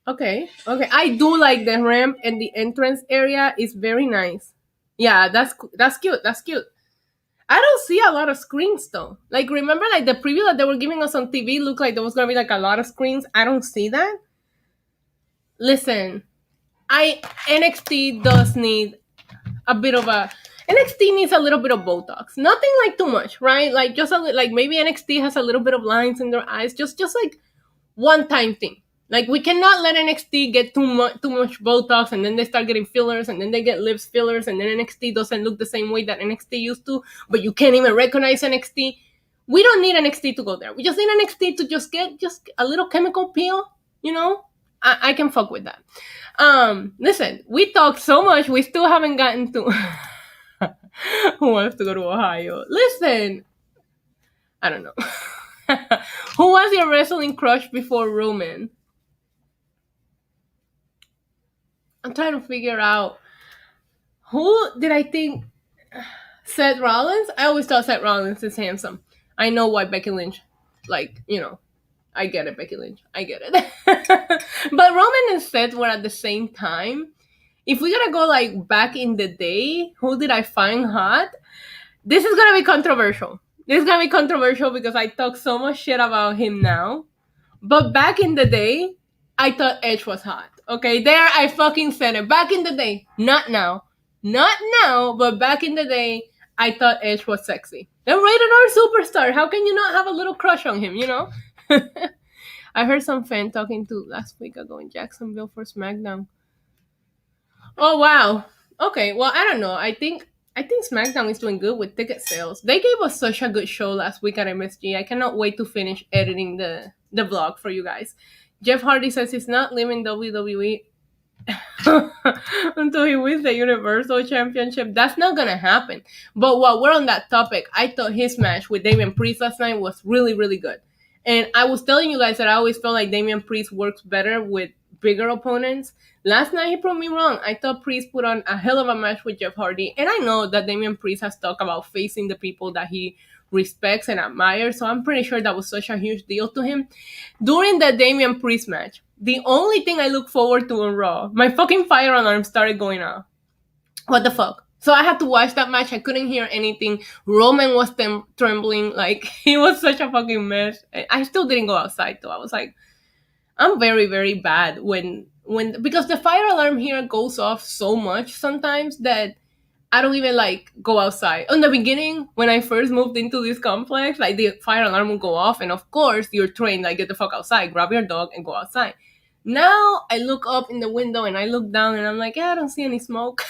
Speaker 2: Okay, I do like the ramp, and the entrance area is very nice. Yeah, that's cute. I don't see a lot of screens though. Like, remember, like the preview that they were giving us on TV looked like there was gonna be like a lot of screens. I don't see that. Listen, NXT does need a bit of a NXT needs a little bit of Botox. Nothing like too much, right? Like just like maybe NXT has a little bit of lines in their eyes. Just like one time thing. Like, we cannot let NXT get too much Botox, and then they start getting fillers, and then they get lips fillers, and then NXT doesn't look the same way that NXT used to, but you can't even recognize NXT. We don't need NXT to go there. We just need NXT to just get just a little chemical peel, you know? I can fuck with that. Listen, we talked so much, we still haven't gotten to who wants to go to Ohio. Listen, I don't know. Who was your wrestling crush before Roman? I'm trying to figure out who did I think. Seth Rollins? I always thought Seth Rollins is handsome. I know why Becky Lynch, like, I get it, Becky Lynch. I get it. But Roman and Seth were at the same time. If we gotta go like back in the day, who did I find hot? This is gonna be controversial. This is gonna be controversial because I talk so much shit about him now. But back in the day, I thought Edge was hot. Okay, there I fucking said it. Back in the day, not now. Not now, but back in the day, I thought Edge was sexy. A rated R superstar. How can you not have a little crush on him, I heard some fan talking to last week ago in Jacksonville for SmackDown. Oh wow. Okay, well I don't know. I think SmackDown is doing good with ticket sales. They gave us such a good show last week at MSG. I cannot wait to finish editing the vlog for you guys. Jeff Hardy says he's not leaving WWE until he wins the Universal Championship. That's not gonna happen. But while we're on that topic, I thought his match with Damian Priest last night was really, really good. And I was telling you guys that I always felt like Damian Priest works better with bigger opponents. Last night he proved me wrong. I thought Priest put on a hell of a match with Jeff Hardy. And I know that Damian Priest has talked about facing the people that he respects and admires. So I'm pretty sure that was such a huge deal to him. During the Damian Priest match, the only thing I look forward to on Raw, my fucking fire alarm started going off. What the fuck? So I had to watch that match. I couldn't hear anything. Roman was trembling. Like, he was such a fucking mess. I still didn't go outside, though. I was like, I'm very, very bad when because the fire alarm here goes off so much sometimes that I don't even like go outside. In the beginning, when I first moved into this complex, like the fire alarm would go off, and of course you're trained like get the fuck outside, grab your dog and go outside. Now I look up in the window and I look down and I'm like, yeah, I don't see any smoke.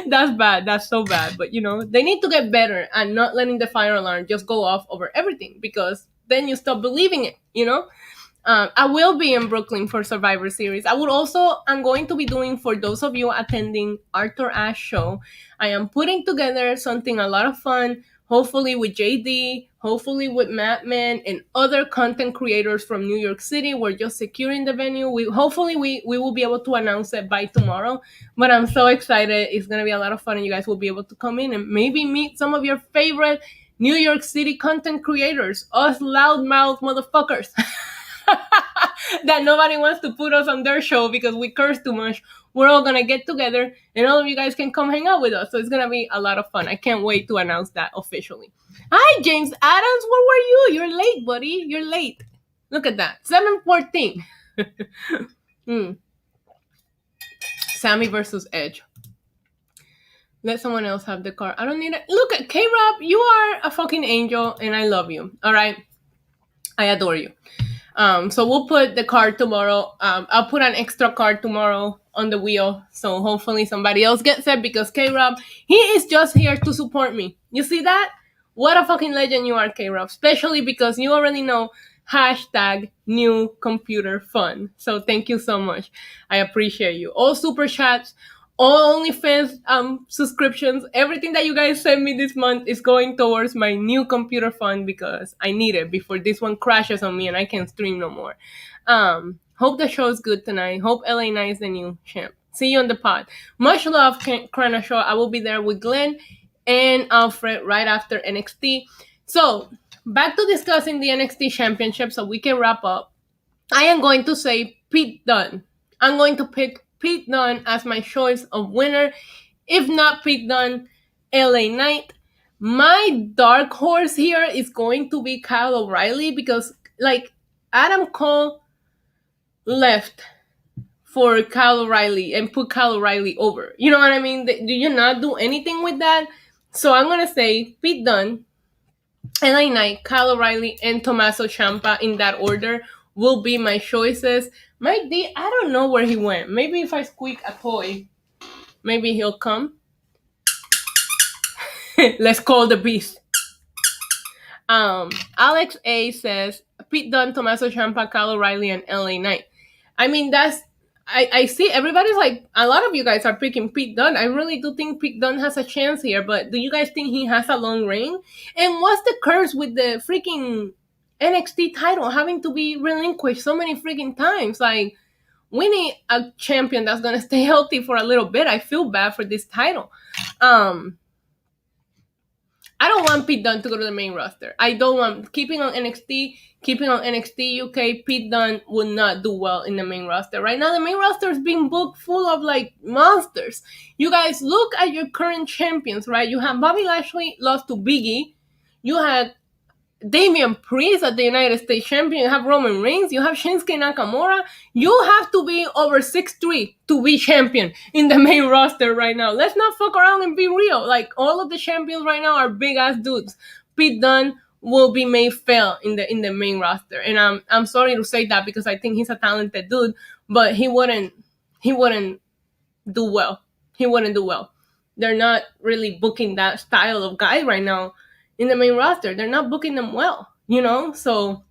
Speaker 2: That's bad. That's so bad. But they need to get better at not letting the fire alarm just go off over everything, because then you stop believing it. I will be in Brooklyn for Survivor Series. I'm going to be doing, for those of you attending Arthur Ashe show, I am putting together something a lot of fun, hopefully with JD, hopefully with Madman and other content creators from New York City. We're just securing the venue. Hopefully we will be able to announce it by tomorrow, but I'm so excited. It's going to be a lot of fun, and you guys will be able to come in and maybe meet some of your favorite New York City content creators, us loudmouth motherfuckers. That nobody wants to put us on their show because we curse too much. We're all gonna get together and all of you guys can come hang out with us. So it's gonna be a lot of fun. I can't wait to announce that officially. Hi, James Adams. Where were you? You're late, buddy. You're late. Look at that. 7:14. Sammy versus Edge. Let someone else have the car. I don't need it. Look at K-Rob. You are a fucking angel and I love you. All right. I adore you. So we'll put the card tomorrow. I'll put an extra card tomorrow on the wheel. So hopefully somebody else gets it, because K-Rob, he is just here to support me. You see that? What a fucking legend you are, K-Rob. Especially because you already know #NewComputerFun. So thank you so much. I appreciate you. All super chats, all OnlyFans subscriptions, everything that you guys send me this month is going towards my new computer fund, because I need it before this one crashes on me and I can't stream no more. Hope the show is good tonight. Hope LA Knight is the new champ. See you on the pod. Much love, Krana Show. I will be there with Glenn and Alfred right after NXT. So, back to discussing the NXT Championship so we can wrap up. I am going to say Pete Dunne. I'm going to pick Pete Dunne as my choice of winner. If not Pete Dunne, LA Knight. My dark horse here is going to be Kyle O'Reilly, because Adam Cole left for Kyle O'Reilly and put Kyle O'Reilly over. You know what I mean? Do you not do anything with that? So I'm going to say Pete Dunne, LA Knight, Kyle O'Reilly, and Tommaso Ciampa in that order. will be my choices. Mike D, I don't know where he went. Maybe if I squeak a toy, maybe he'll come. Let's call the beast. Alex A says Pete Dunne, Tommaso Ciampa, Kyle O'Reilly, and LA Knight. I mean, I see everybody's like, a lot of you guys are picking Pete Dunne. I really do think Pete Dunne has a chance here, but do you guys think he has a long reign? And what's the curse with the freaking NXT title having to be relinquished so many freaking times? Like, we need a champion that's gonna stay healthy for a little bit. I feel bad for this title. I don't want Pete Dunne to go to the main roster. I don't want keeping on NXT UK. Pete Dunne would not do well in the main roster. Right now, the main roster is being booked full of like monsters. You guys look at your current champions, right? You have Bobby Lashley lost to Biggie. You had Damian Priest at the United States champion. You have Roman Reigns. You have Shinsuke Nakamura. You have to be over 6'3" to be champion in the main roster right now. Let's not fuck around and be real. Like, all of the champions right now are big ass dudes. Pete Dunne will be made fail in the main roster, and I'm sorry to say that because I think he's a talented dude, but he wouldn't do well. He wouldn't do well. They're not really booking that style of guy right now in the main roster. They're not booking them well, you know? So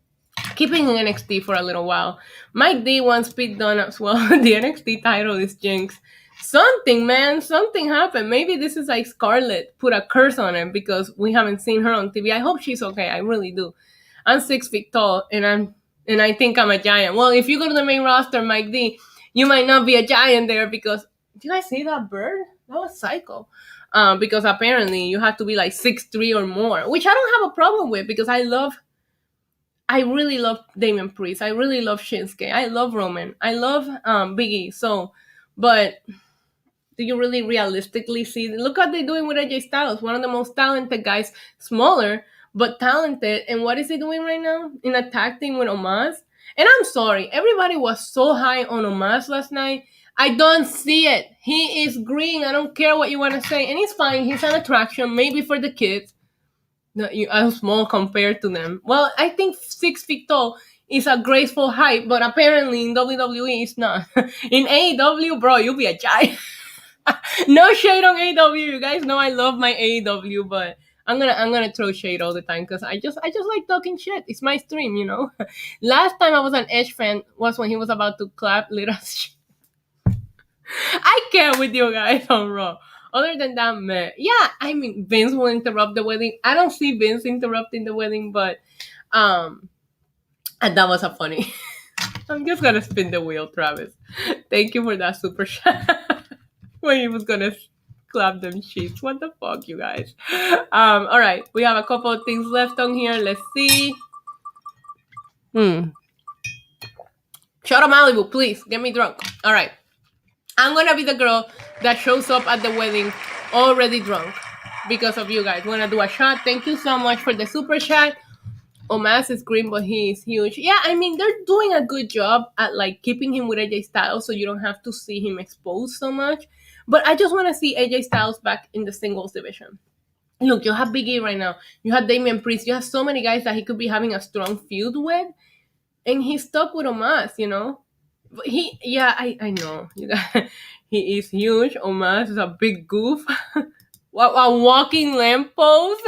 Speaker 2: keeping NXT for a little while. Mike D wants Pete Dunne as well. The NXT title is jinx. Something, man. Something happened. Maybe this is like Scarlett put a curse on him because we haven't seen her on TV. I hope she's okay. I really do. I'm 6 feet tall and I think I'm a giant. Well, if you go to the main roster, Mike D, you might not be a giant there because did you guys see that bird? That was psycho. Because apparently you have to be like 6'3" or more, which I don't have a problem with because I really love Damian Priest. I really love Shinsuke. I love Roman. I love Biggie. So, but do you really realistically see? Look what they're doing with AJ Styles, one of the most talented guys, smaller but talented. And what is he doing right now in a tag team with Omos? And I'm sorry, everybody was so high on Omos last night. I don't see it. He is green. I don't care what you want to say. And he's fine. He's an attraction, maybe for the kids. No, you are small compared to them. Well, I think 6 feet tall is a graceful height, but apparently in WWE it's not. In AEW, bro, you'll be a giant. No shade on AEW. You guys know I love my AEW, but I'm gonna throw shade all the time because I just like talking shit. It's my stream, you know. Last time I was an Edge fan was when he was about to clap little shit. I can't with you guys on Raw. Other than that, man, yeah, I mean, Vince will interrupt the wedding. I don't see Vince interrupting the wedding, but and that was a funny. I'm just gonna spin the wheel, Travis. Thank you for that super chat. When he was gonna clap them sheets. What the fuck, you guys? All right, we have a couple of things left on here. Let's see. Shut up, Malibu, please. Get me drunk. All right. I'm gonna be the girl that shows up at the wedding already drunk because of you guys. Wanna do a shot? Thank you so much for the super chat. Omos is green, but he is huge. Yeah, I mean, they're doing a good job at like keeping him with AJ Styles so you don't have to see him exposed so much. But I just want to see AJ Styles back in the singles division. Look, you have Big E right now. You have Damian Priest. You have so many guys that he could be having a strong feud with. And he's stuck with Omos, you know? But I know. He is huge. Omos is a big goof. A walking lamppost.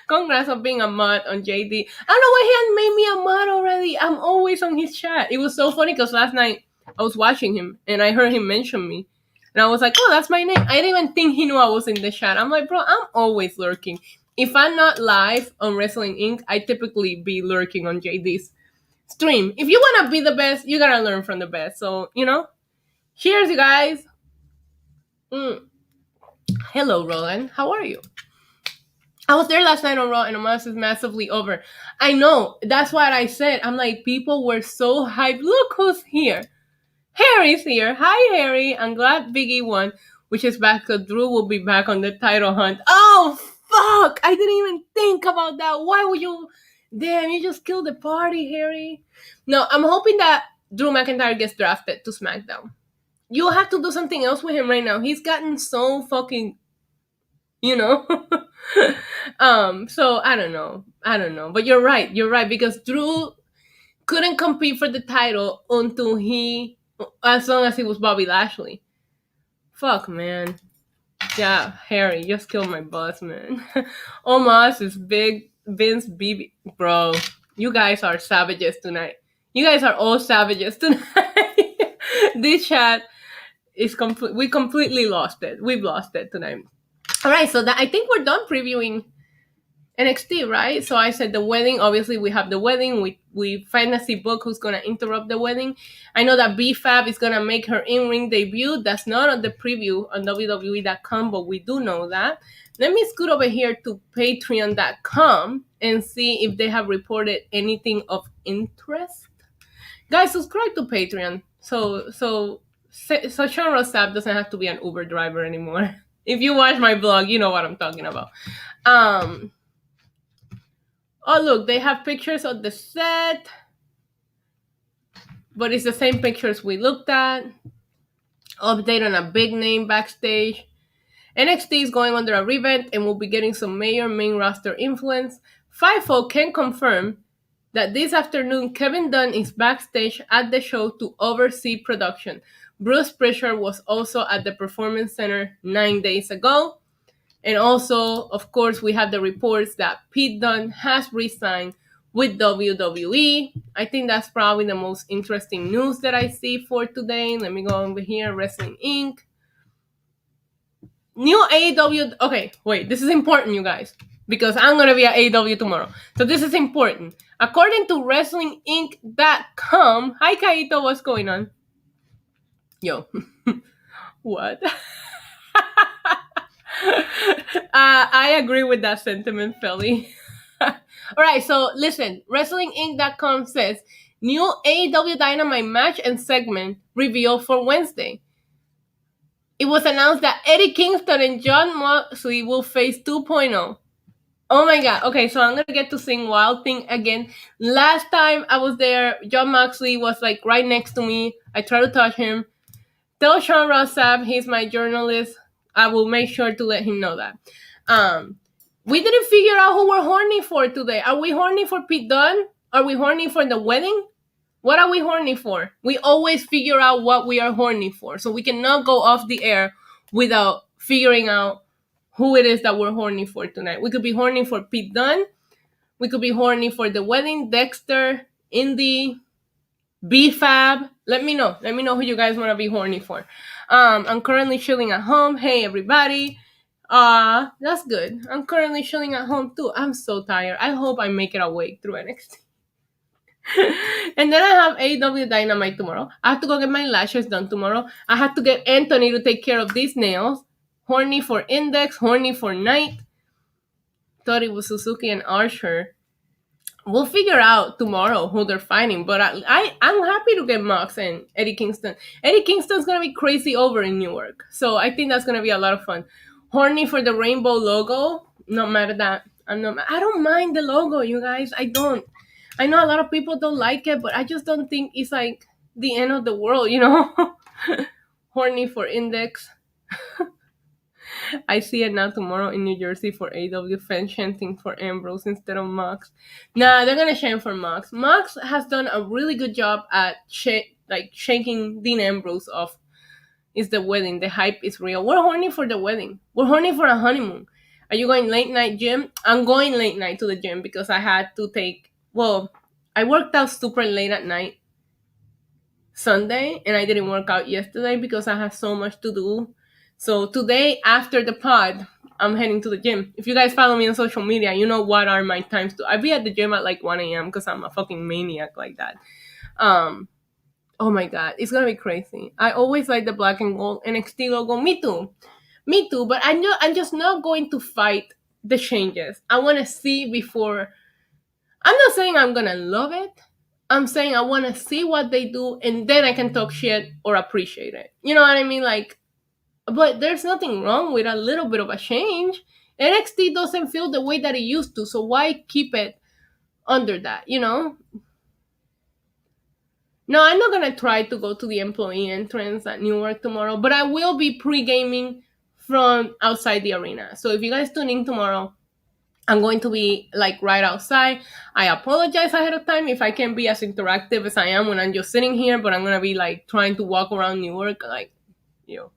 Speaker 2: Congrats on being a mod on JD. I don't know why he hadn't made me a mod already. I'm always on his chat. It was so funny because last night I was watching him and I heard him mention me. And I was like, oh, that's my name. I didn't even think he knew I was in the chat. I'm like, bro, I'm always lurking. If I'm not live on Wrestling Inc., I typically be lurking on JD's stream. If you want to be the best, you got to learn from the best. So, you know, cheers, you guys. Hello, Roland. How are you? I was there last night on Raw, and Omos is massively over. I know. That's what I said. I'm like, people were so hyped. Look who's here. Harry's here. Hi, Harry. I'm glad Biggie won, which is back because Drew will be back on the title hunt. Oh, fuck. I didn't even think about that. Why would you... Damn, you just killed the party, Harry. No, I'm hoping that Drew McIntyre gets drafted to SmackDown. You have to do something else with him right now. He's gotten so fucking... You know? So, I don't know. But you're right. Because Drew couldn't compete for the title until as long as he was Bobby Lashley. Fuck, man. Yeah, Harry, just killed my boss, man. Omos is big Vince BB. Bro, you guys are savages tonight. You guys are all savages tonight. This chat is complete. We completely lost it. We've lost it tonight. All right, so I think we're done previewing NXT, right? So I said the wedding. Obviously, we have the wedding. We fantasy book who's gonna interrupt the wedding. I know that BFAB is gonna make her in-ring debut. That's not on the preview on WWE.com, but we do know that. Let me scoot over here to Patreon.com and see if they have reported anything of interest. Guys, subscribe to Patreon. So Sean Ross Sapp doesn't have to be an Uber driver anymore. If you watch my blog, you know what I'm talking about. Oh, look, they have pictures of the set, but it's the same pictures we looked at. Update on a big name backstage. NXT is going under a revamp and will be getting some major main roster influence. FIFO can confirm that this afternoon Kevin Dunn is backstage at the show to oversee production. Bruce Prichard was also at the Performance Center 9 days ago. And also, of course, we have the reports that Pete Dunne has resigned with WWE. I think that's probably the most interesting news that I see for today. Let me go over here, Wrestling Inc. New AEW. Okay, wait, this is important, you guys, because I'm going to be at AEW tomorrow. So this is important. According to WrestlingInc.com, hi, Kaito, what's going on? Yo, what? I agree with that sentiment, Philly. All right, so listen, WrestlingInc.com says new AEW Dynamite match and segment revealed for Wednesday. It was announced that Eddie Kingston and Jon Moxley will face 2.0. Oh my god. Okay, so I'm gonna get to sing Wild Thing again. Last time I was there, Jon Moxley was like right next to me. I tried to touch him. Tell Sean Ross Sapp he's my journalist. I will make sure to let him know that. We didn't figure out who we're horny for today. Are we horny for Pete Dunne? Are we horny for the wedding? What are we horny for? We always figure out what we are horny for. So we cannot go off the air without figuring out who it is that we're horny for tonight. We could be horny for Pete Dunne. We could be horny for the wedding, Dexter, Indy, BFAB. Let me know. Let me know who you guys want to be horny for. I'm currently chilling at home. Hey, everybody. That's good. I'm currently chilling at home, too. I'm so tired. I hope I make it awake through NXT. And then I have AEW Dynamite tomorrow. I have to go get my lashes done tomorrow. I have to get Anthony to take care of these nails. Horny for Index, horny for Knight. Thought it was Suzuki and Archer. We'll figure out tomorrow who they're fighting, but I'm happy to get Mox and Eddie Kingston. Eddie Kingston's gonna be crazy over in Newark, so I think that's gonna be a lot of fun. Horny for the rainbow logo. No matter that, I don't mind the logo, you guys. I don't. I know a lot of people don't like it, but I just don't think it's like the end of the world, you know? Horny for Index. I see it now tomorrow in New Jersey for AW fans chanting for Ambrose instead of Mox. Nah, they're gonna chant for Mox. Mox has done a really good job at shaking Dean Ambrose off. It's the wedding. The hype is real. We're horny for the wedding. We're horny for a honeymoon. Are you going late night gym? I'm going late night to the gym because I had to I worked out super late at night Sunday, and I didn't work out yesterday because I had so much to do. So today, after the pod, I'm heading to the gym. If you guys follow me on social media, you know what are my times to. I'll be at the gym at like 1 a.m. because I'm a fucking maniac like that. Oh my god, it's gonna be crazy. I always like the black and gold NXT logo. Me too, but I'm just not going to fight the changes. I want to see before. I'm not saying I'm gonna love it. I'm saying I want to see what they do, and then I can talk shit or appreciate it. You know what I mean? Like, but there's nothing wrong with a little bit of a change. NXT doesn't feel the way that it used to, so why keep it under that, you know? No, I'm not going to try to go to the employee entrance at Newark tomorrow, but I will be pre-gaming from outside the arena. So if you guys tune in tomorrow, I'm going to be like right outside. I apologize ahead of time if I can't be as interactive as I am when I'm just sitting here, but I'm gonna be like trying to walk around New York, like, you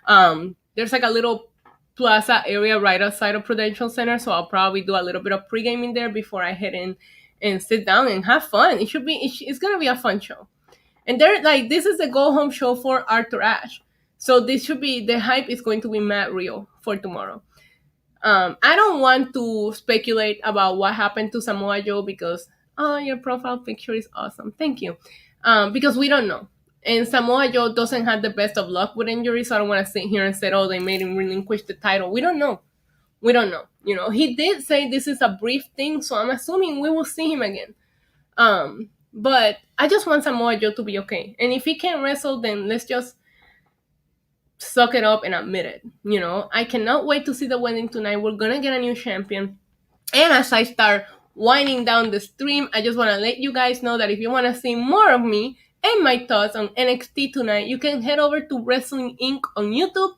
Speaker 2: know. There's like a little plaza area right outside of Prudential Center, so I'll probably do a little bit of pre-gaming there before I head in and sit down and have fun. It's gonna be a fun show. And they're like, this is the go home show for Arthur Ashe. So the hype is going to be mad real for tomorrow. I don't want to speculate about what happened to Samoa Joe because, oh, your profile picture is awesome. Thank you. Because we don't know. And Samoa Joe doesn't have the best of luck with injuries, so I don't want to sit here and say, oh, they made him relinquish the title. We don't know. We don't know. You know, he did say this is a brief thing, so I'm assuming we will see him again. But I just want Samoa Joe to be okay. And if he can't wrestle, then let's just suck it up and admit it. You know, I cannot wait to see the wedding tonight. We're gonna get a new champion. And as I start winding down the stream, I just want to let you guys know that if you want to see more of me and my thoughts on NXT tonight, you can head over to Wrestling Inc. on YouTube.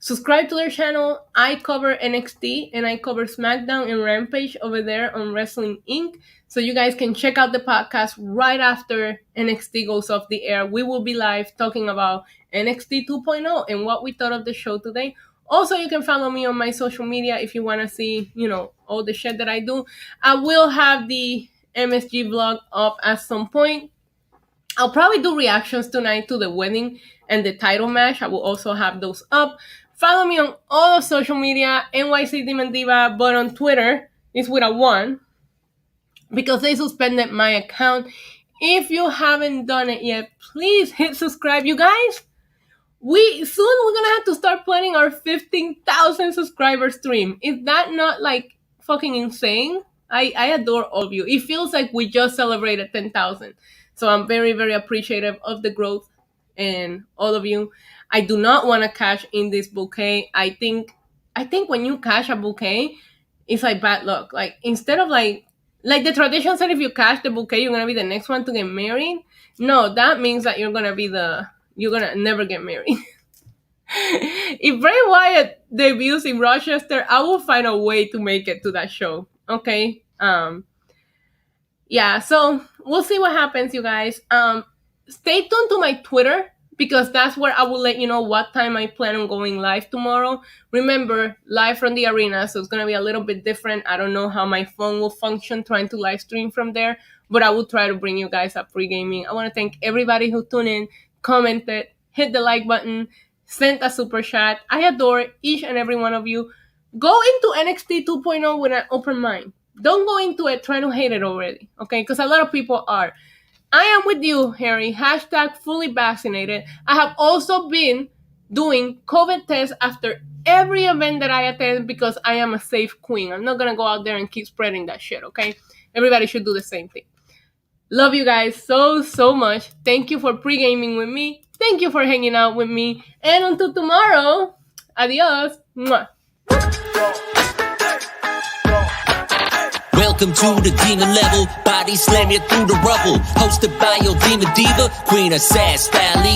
Speaker 2: Subscribe to their channel. I cover NXT and I cover SmackDown and Rampage over there on Wrestling Inc. So you guys can check out the podcast right after NXT goes off the air. We will be live talking about NXT 2.0 and what we thought of the show today. Also, you can follow me on my social media if you want to see, you know, all the shit that I do. I will have the MSG vlog up at some point. I'll probably do reactions tonight to the wedding and the title match. I will also have those up. Follow me on all of social media, NYC Demon Diva, but on Twitter, it's with a 1 because they suspended my account. If you haven't done it yet, please hit subscribe, you guys. We're gonna have to start planning our 15,000 subscriber stream. Is that not like fucking insane? I adore all of you. It feels like we just celebrated 10,000. So I'm very, very appreciative of the growth and all of you. I do not want to cash in this bouquet. I think when you cash a bouquet, it's like bad luck. Like instead of like the tradition said, if you cash the bouquet, you're gonna be the next one to get married. No, that means that you're gonna never get married. If Bray Wyatt debuts in Rochester, I will find a way to make it to that show. Okay. Yeah, so we'll see what happens, you guys. Stay tuned to my Twitter because that's where I will let you know what time I plan on going live tomorrow. Remember, live from the arena, so it's going to be a little bit different. I don't know how my phone will function trying to live stream from there, but I will try to bring you guys a pre-gaming. I want to thank everybody who tuned in, commented, hit the like button, sent a super chat. I adore each and every one of you. Go into NXT 2.0 with an open mind. Don't go into it trying to hate it already, okay? Because a lot of people are. I am with you, Harry. # fully vaccinated. I have also been doing COVID tests after every event that I attend because I am a safe queen. I'm not going to go out there and keep spreading that shit, okay? Everybody should do the same thing. Love you guys so, so much. Thank you for pre-gaming with me. Thank you for hanging out with me. And until tomorrow, adios. Mwah.
Speaker 3: Welcome to the demon level, body slam you through the rubble. Hosted by your demon diva, Queen of Sass Style.